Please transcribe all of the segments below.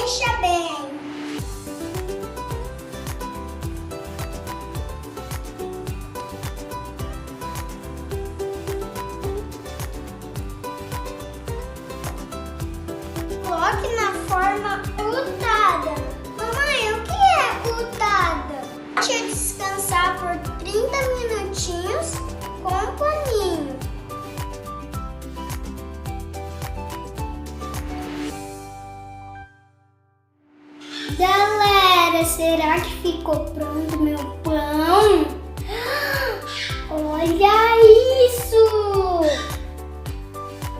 mexa bem. Coloque na forma untada. Mamãe, o que é untada? Deixa descansar por 30 minutinhos com um paninho. Galera, será que ficou pronto meu pão? Olha isso!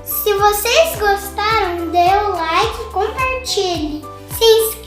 Se vocês gostaram, dê o like e compartilhe. Se inscreva